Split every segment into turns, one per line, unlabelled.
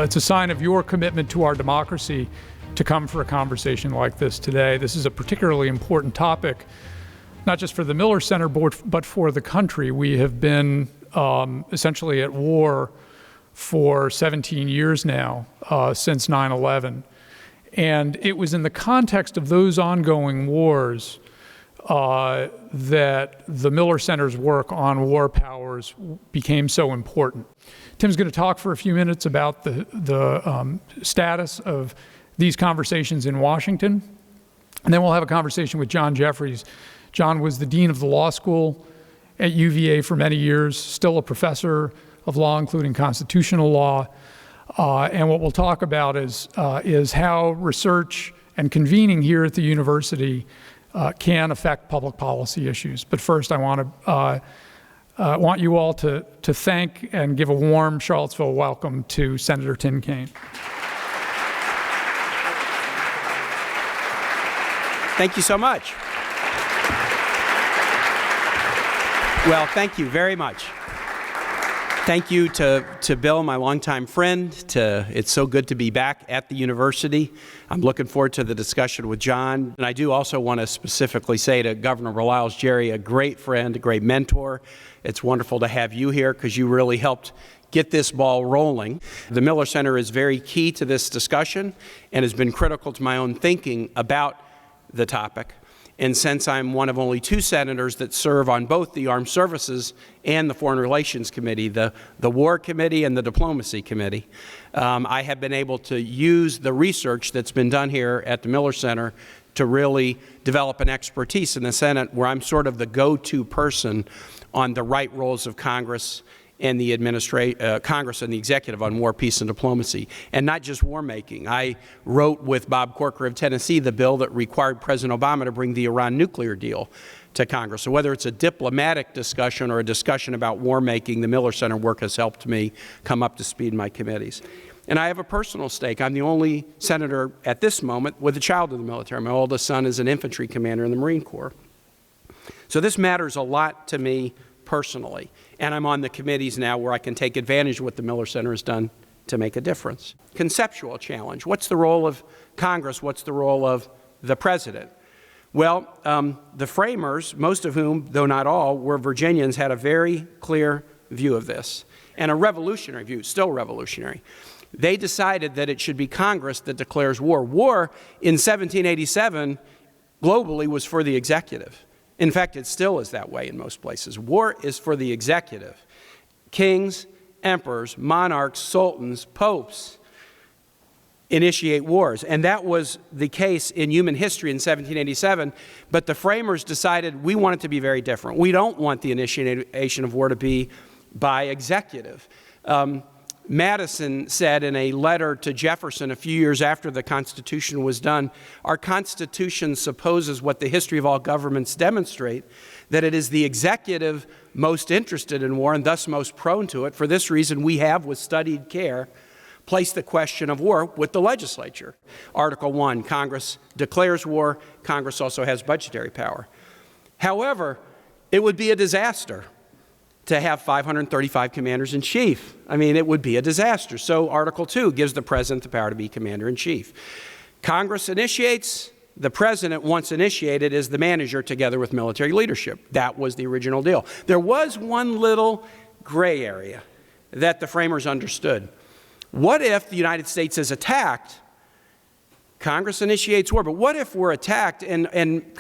It's a sign of your commitment to our democracy to come for a conversation like this today. This is a particularly important topic, not just for the Miller Center Board, but for the country. We have been essentially at war for 17 years now, since 9/11. And it was in the context of those ongoing wars that the Miller Center's work on war powers became so important. Tim's going to talk for a few minutes about the status of these conversations in Washington, and then we'll have a conversation with John Jeffries. John was the dean of the law school at UVA for many years, still a professor of law, including constitutional law. And what we'll talk about is how research and convening here at the university can affect public policy issues. But first, I want you all to thank and give a warm Charlottesville welcome to Senator Tim Kaine.
Thank you so much. Well, thank you very much. Thank you to Bill, my longtime friend. It's so good to be back at the university. I'm looking forward to the discussion with John. And I do also want to specifically say to Governor Reliles, Jerry, a great friend, a great mentor. It's wonderful to have you here because you really helped get this ball rolling. The Miller Center is very key to this discussion and has been critical to my own thinking about the topic. And since I'm one of only 2 senators that serve on both the Armed Services and the Foreign Relations Committee, the War Committee and the Diplomacy Committee, I have been able to use the research that's been done here at the Miller Center to really develop an expertise in the Senate where I'm sort of the go-to person on the right roles of Congress and the Congress and the executive on war, peace, and diplomacy, and not just war making. I wrote with Bob Corker of Tennessee the bill that required President Obama to bring the Iran nuclear deal to Congress. So whether it's a diplomatic discussion or a discussion about war making, the Miller Center work has helped me come up to speed in my committees. And I have a personal stake. I'm the only senator at this moment with a child in the military. My oldest son is an infantry commander in the Marine Corps. So this matters a lot to me personally. And I'm on the committees now where I can take advantage of what the Miller Center has done to make a difference. Conceptual challenge. What's the role of Congress? What's the role of the President? Well, the framers, most of whom, though not all, were Virginians, had a very clear view of this, and a revolutionary view, still revolutionary. They decided that it should be Congress that declares war. War in 1787 globally was for the executive. In fact, it still is that way in most places. War is for the executive. Kings, emperors, monarchs, sultans, popes initiate wars. And that was the case in human history in 1787. But the framers decided we want it to be very different. We don't want the initiation of war to be by executive. Madison said in a letter to Jefferson a few years after the Constitution was done, our Constitution supposes what the history of all governments demonstrate, that it is the executive most interested in war and thus most prone to it. For this reason, we have, with studied care, placed the question of war with the legislature. Article 1, Congress declares war. Congress also has budgetary power. However, it would be a disaster to have 535 commanders-in-chief. I mean, it would be a disaster. So Article 2 gives the President the power to be commander-in-chief. Congress initiates. The President, once initiated, is the manager together with military leadership. That was the original deal. There was one little gray area that the framers understood. What if the United States is attacked? Congress initiates war, but what if we're attacked and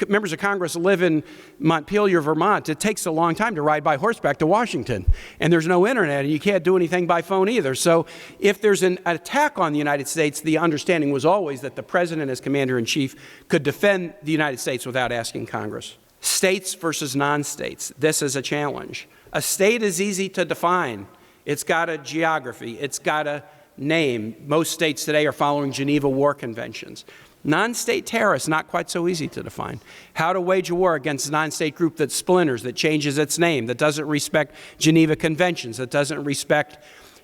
members of Congress live in Montpelier, Vermont? It takes a long time to ride by horseback to Washington, and there's no internet, and you can't do anything by phone either. So if there's an attack on the United States, the understanding was always that the President as Commander-in-Chief could defend the United States without asking Congress. States versus non-states. This is a challenge. A state is easy to define. It's got a geography. It's got a name. Most states today are following Geneva War Conventions. Non-state terrorists, not quite so easy to define. How to wage a war against a non-state group that splinters, that changes its name, that doesn't respect Geneva Conventions, that doesn't respect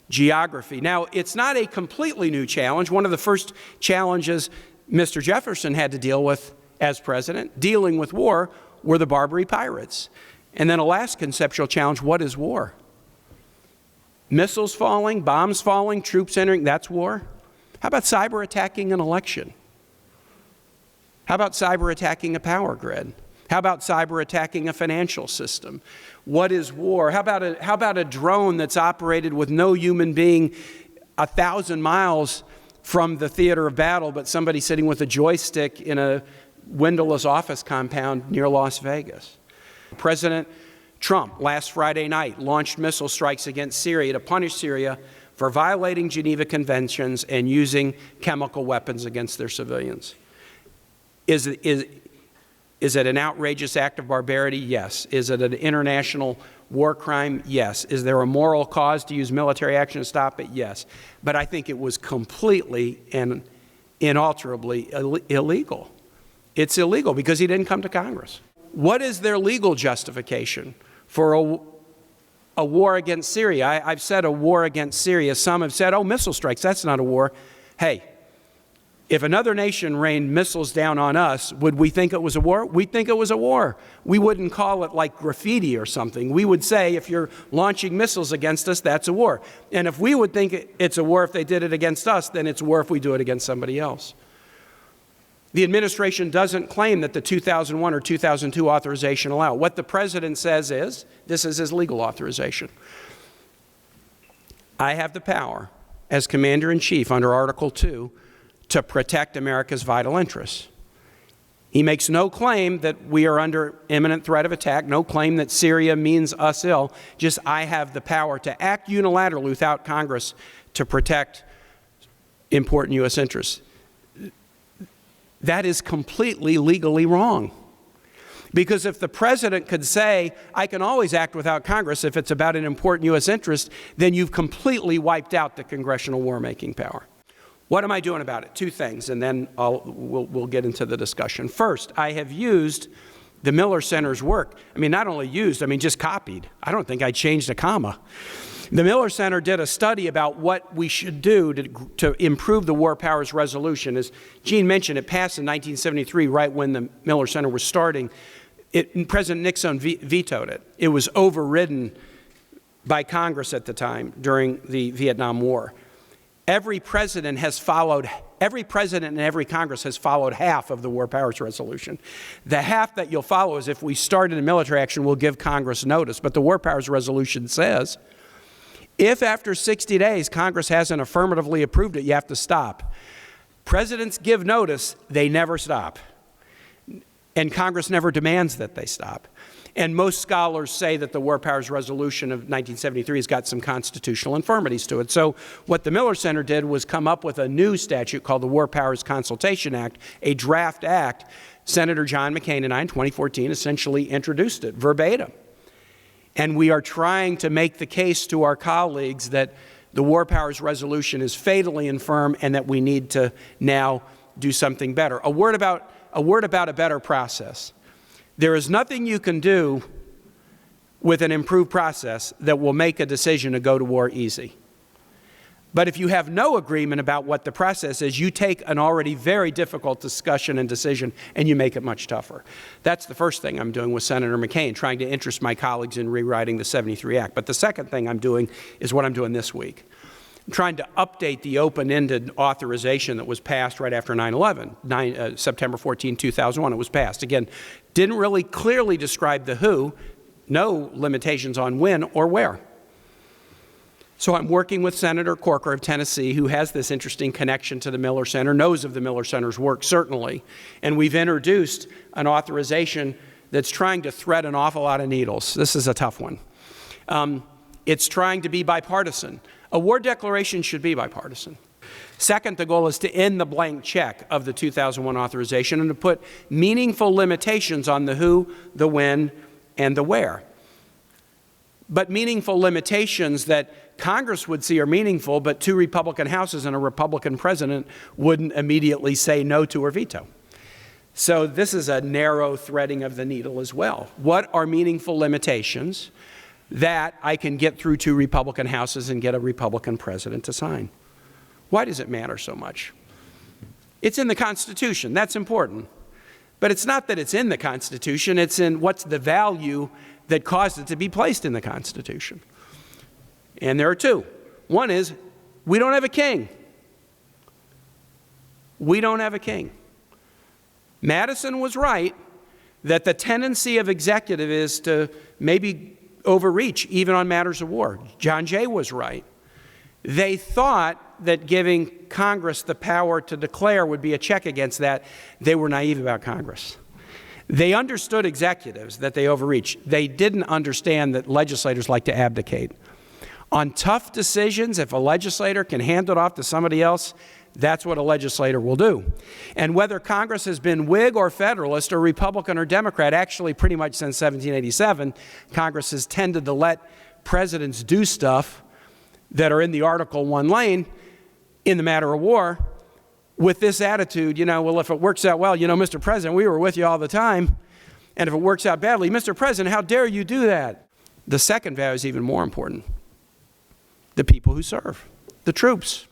geography. Now, it's not a completely new challenge. One of the first challenges Mr. Jefferson had to deal with as president, dealing with war, were the Barbary pirates. And then a last conceptual challenge, what is war? Missiles falling, bombs falling, troops entering, that's war. How about cyber attacking an election? How about cyber attacking a power grid? How about cyber attacking a financial system? What is war? How about a drone that's operated with no human being 1,000 miles from the theater of battle, but somebody sitting with a joystick in a windowless office compound near Las Vegas? President Trump, last Friday night, launched missile strikes against Syria to punish Syria for violating Geneva Conventions and using chemical weapons against their civilians. Is it an outrageous act of barbarity? Yes. Is it an international war crime? Yes. Is there a moral cause to use military action to stop it? Yes. But I think it was completely and inalterably illegal. It's illegal because he didn't come to Congress. What is their legal justification for a war against Syria? I've said a war against Syria. Some have said, oh, missile strikes, that's not a war. Hey, if another nation rained missiles down on us, would we think it was a war? We'd think it was a war. We wouldn't call it like graffiti or something. We would say, if you're launching missiles against us, that's a war. And if we would think it's a war if they did it against us, then it's a war if we do it against somebody else. The administration doesn't claim that the 2001 or 2002 authorization allow. What the president says is, this is his legal authorization. I have the power as commander-in-chief under Article 2 to protect America's vital interests. He makes no claim that we are under imminent threat of attack, no claim that Syria means us ill, just I have the power to act unilaterally without Congress to protect important U.S. interests. That is completely legally wrong. Because if the president could say, I can always act without Congress if it's about an important U.S. interest, then you've completely wiped out the congressional war-making power. What am I doing about it? Two things, and then we'll get into the discussion. First, I have used the Miller Center's work. I mean, not only used, I mean, just copied. I don't think I changed a comma. The Miller Center did a study about what we should do to improve the War Powers Resolution. As Gene mentioned, it passed in 1973, right when the Miller Center was starting. President Nixon vetoed it. It was overridden by Congress at the time during the Vietnam War. Every president and every Congress has followed half of the War Powers Resolution. The half that you'll follow is if we started a military action, we'll give Congress notice. But the War Powers Resolution says, if after 60 days Congress hasn't affirmatively approved it, you have to stop. Presidents give notice, they never stop. And Congress never demands that they stop. And most scholars say that the War Powers Resolution of 1973 has got some constitutional infirmities to it. So what the Miller Center did was come up with a new statute called the War Powers Consultation Act, a draft act. Senator John McCain and I in 2014 essentially introduced it verbatim. And we are trying to make the case to our colleagues that the War Powers Resolution is fatally infirm and that we need to now do something better. A word about a better process. There is nothing you can do with an improved process that will make a decision to go to war easy. But if you have no agreement about what the process is, you take an already very difficult discussion and decision and you make it much tougher. That's the first thing I'm doing with Senator McCain, trying to interest my colleagues in rewriting the 73 Act. But the second thing I'm doing is what I'm doing this week. I'm trying to update the open-ended authorization that was passed right after 9/11, September 14, 2001. It was passed. Again, didn't really clearly describe the who, no limitations on when or where. So I'm working with Senator Corker of Tennessee, who has this interesting connection to the Miller Center, knows of the Miller Center's work, certainly. And we've introduced an authorization that's trying to thread an awful lot of needles. This is a tough one. It's trying to be bipartisan. A war declaration should be bipartisan. Second, the goal is to end the blank check of the 2001 authorization and to put meaningful limitations on the who, the when, and the where. But meaningful limitations that Congress would see are meaningful, but two Republican houses and a Republican president wouldn't immediately say no to or veto. So this is a narrow threading of the needle as well. What are meaningful limitations that I can get through two Republican houses and get a Republican president to sign? Why does it matter so much? It's in the Constitution. That's important. But it's not that it's in the Constitution. It's in what's the value that caused it to be placed in the Constitution. And there are two. One is, we don't have a king. We don't have a king. Madison was right that the tendency of executive is to maybe overreach, even on matters of war. John Jay was right. They thought that giving Congress the power to declare would be a check against that. They were naive about Congress. They understood executives, that they overreach. They didn't understand that legislators like to abdicate. On tough decisions, if a legislator can hand it off to somebody else, that's what a legislator will do. And whether Congress has been Whig or Federalist or Republican or Democrat, actually pretty much since 1787, Congress has tended to let presidents do stuff that are in the Article I lane in the matter of war with this attitude, well, if it works out well, Mr. President, we were with you all the time. And if it works out badly, Mr. President, how dare you do that? The second value is even more important. The people who serve, the troops.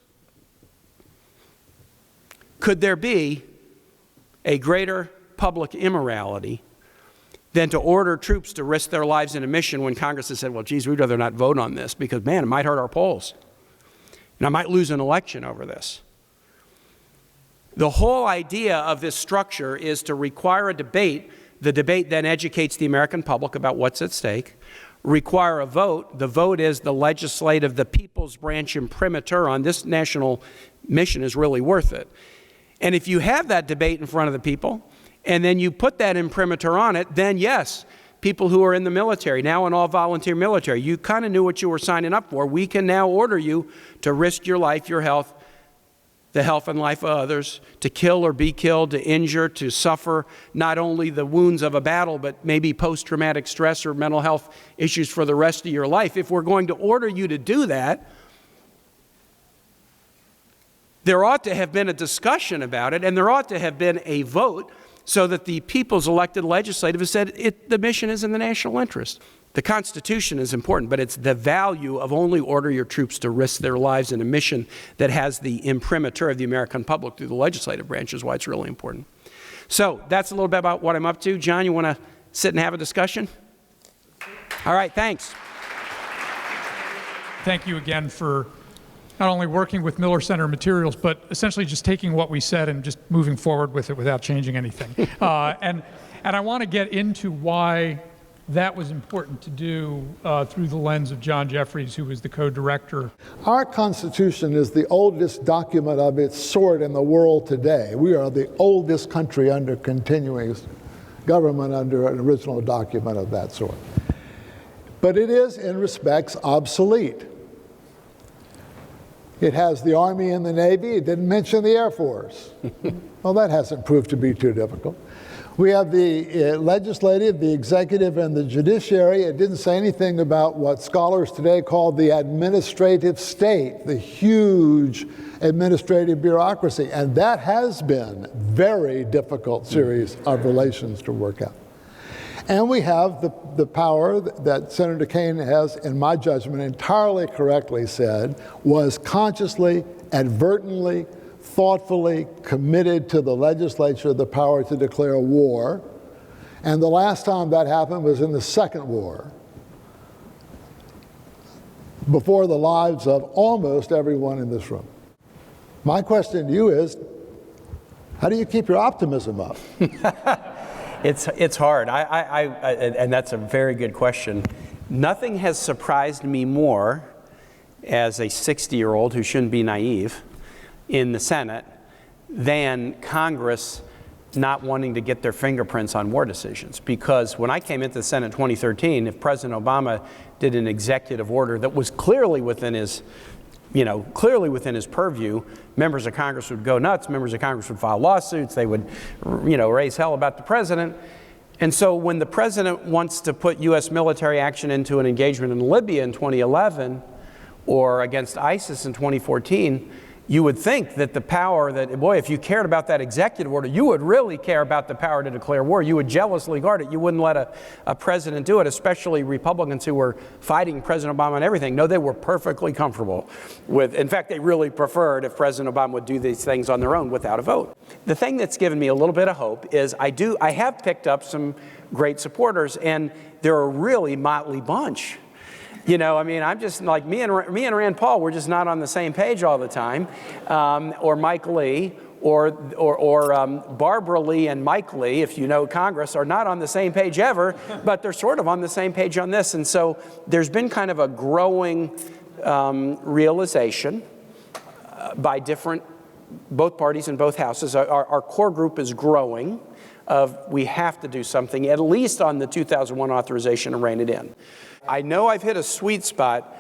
Could there be a greater public immorality than to order troops to risk their lives in a mission when Congress has said, well, geez, we'd rather not vote on this because, man, it might hurt our polls. And I might lose an election over this. The whole idea of this structure is to require a debate. The debate then educates the American public about what's at stake. Require a vote. The vote is the legislative, the people's branch imprimatur on this national mission is really worth it. And if you have that debate in front of the people, and then you put that imprimatur on it, then yes, people who are in the military, now in all volunteer military, you kind of knew what you were signing up for. We can now order you to risk your life, your health, the health and life of others, to kill or be killed, to injure, to suffer not only the wounds of a battle, but maybe post-traumatic stress or mental health issues for the rest of your life. If we're going to order you to do that, there ought to have been a discussion about it, and there ought to have been a vote so that the people's elected legislative has said the mission is in the national interest. The Constitution is important, but it's the value of only order your troops to risk their lives in a mission that has the imprimatur of the American public through the legislative branch is why it's really important. So that's a little bit about what I'm up to. John, you want to sit and have a discussion? All right, thanks.
Thank you again for not only working with Miller Center materials, but essentially just taking what we said and just moving forward with it without changing anything. And I want to get into why that was important to do through the lens of John Jeffries, who was the co-director.
Our Constitution is the oldest document of its sort in the world today. We are the oldest country under continuous government under an original document of that sort. But it is, in respects, obsolete. It has the Army and the Navy. It didn't mention the Air Force. Well, that hasn't proved to be too difficult. We have the legislative, the executive, and the judiciary. It didn't say anything about what scholars today call the administrative state, the huge administrative bureaucracy. And that has been a very difficult series of relations to work out. And we have the power that Senator Kaine has, in my judgment, entirely correctly said, was consciously, advertently, thoughtfully committed to the legislature the power to declare war. And the last time that happened was in the Second War, before the lives of almost everyone in this room. My question to you is, how do you keep your optimism up?
It's hard, and that's a very good question. Nothing has surprised me more as a 60-year-old who shouldn't be naive in the Senate than Congress not wanting to get their fingerprints on war decisions. Because when I came into the Senate in 2013, if President Obama did an executive order that was clearly within his purview, members of Congress would go nuts, members of Congress would file lawsuits, they would, raise hell about the president. And so when the president wants to put U.S. military action into an engagement in Libya in 2011 or against ISIS in 2014, you would think that the power that, boy, if you cared about that executive order, you would really care about the power to declare war. You would jealously guard it. You wouldn't let a president do it, especially Republicans who were fighting President Obama on everything. No, they were perfectly comfortable with, in fact, they really preferred if President Obama would do these things on their own without a vote. The thing that's given me a little bit of hope is I have picked up some great supporters, and they're a really motley bunch. I mean, I'm just like, me and Rand Paul, we're just not on the same page all the time, or Mike Lee, or Barbara Lee and Mike Lee, if you know Congress, are not on the same page ever, but they're sort of on the same page on this. And so there's been kind of a growing realization by both parties in both houses. Our core group is growing of we have to do something, at least on the 2001 authorization, and rein it in. I know I've hit a sweet spot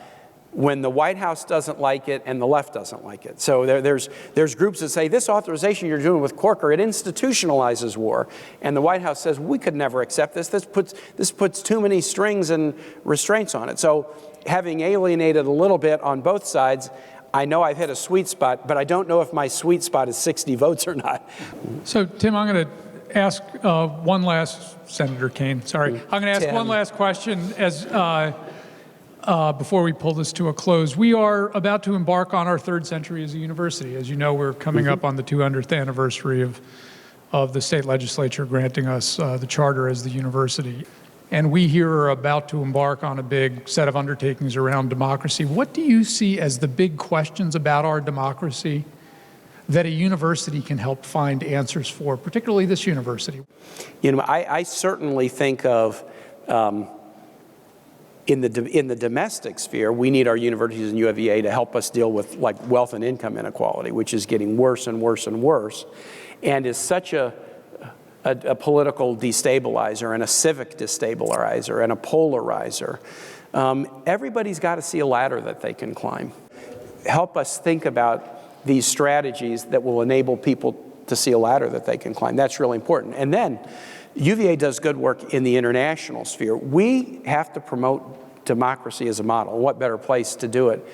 when the White House doesn't like it and the left doesn't like it. So there's groups that say, this authorization you're doing with Corker, it institutionalizes war. And the White House says, we could never accept this. This puts too many strings and restraints on it. So having alienated a little bit on both sides, I know I've hit a sweet spot, but I don't know if my sweet spot is 60 votes or not.
So, Tim, I'm going to ask one last, Senator Kaine, sorry. I'm going to ask
Tim.
one last question as before we pull this to a close. We are about to embark on our third century as a university. As you know, we're coming up on the 200th anniversary of the state legislature granting us the charter as the university. And we here are about to embark on a big set of undertakings around democracy. What do you see as the big questions about our democracy that a university can help find answers for, particularly this university?
I certainly think of, in the domestic sphere, we need our universities and UVA to help us deal with like wealth and income inequality, which is getting worse and worse and worse, and is such a political destabilizer and a civic destabilizer and a polarizer. Everybody's got to see a ladder that they can climb. Help us think about these strategies that will enable people to see a ladder that they can climb. That's really important. And then UVA does good work in the international sphere. We have to promote democracy as a model. What better place to do it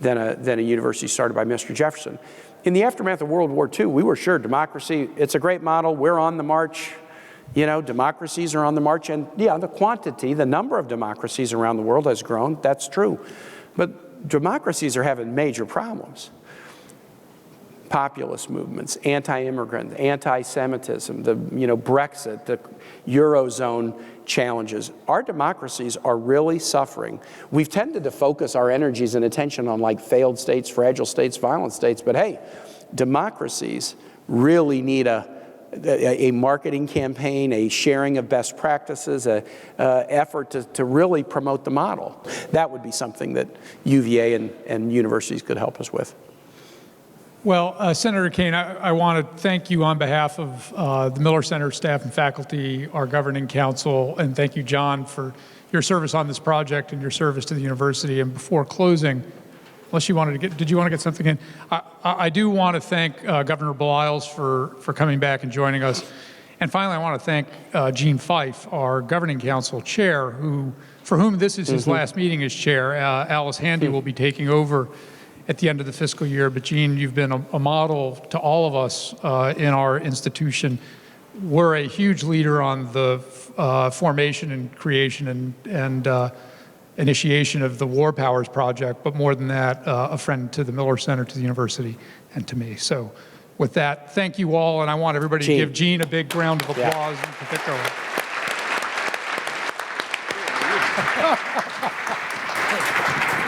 than a university started by Mr. Jefferson? In the aftermath of World War II, we were sure democracy, it's a great model, we're on the march, democracies are on the march, and yeah, the quantity, the number of democracies around the world has grown, that's true. But democracies are having major problems. Populist movements, anti-immigrant, anti-Semitism, Brexit, the Eurozone challenges. Our democracies are really suffering. We've tended to focus our energies and attention on like failed states, fragile states, violent states, but hey, democracies really need a marketing campaign, a sharing of best practices, a effort to really promote the model. That would be something that UVA and universities could help us with.
Well, Senator Kaine, I want to thank you on behalf of the Miller Center staff and faculty, our governing council, and thank you, John, for your service on this project and your service to the university. And before closing, unless you wanted to did you want to get something in? I do want to thank Governor Beliles for coming back and joining us. And finally, I want to thank Gene Fife, our governing council chair, for whom this is his last meeting as chair. Alice Handy will be taking over at the end of the fiscal year. But Gene, you've been a model to all of us in our institution. We're a huge leader on the formation and creation and initiation of the War Powers Project, but more than that, a friend to the Miller Center, to the university, and to me. So with that, thank you all, and I want everybody to give Gene a big round of applause in particular.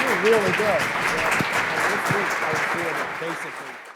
You're really good.
Basically.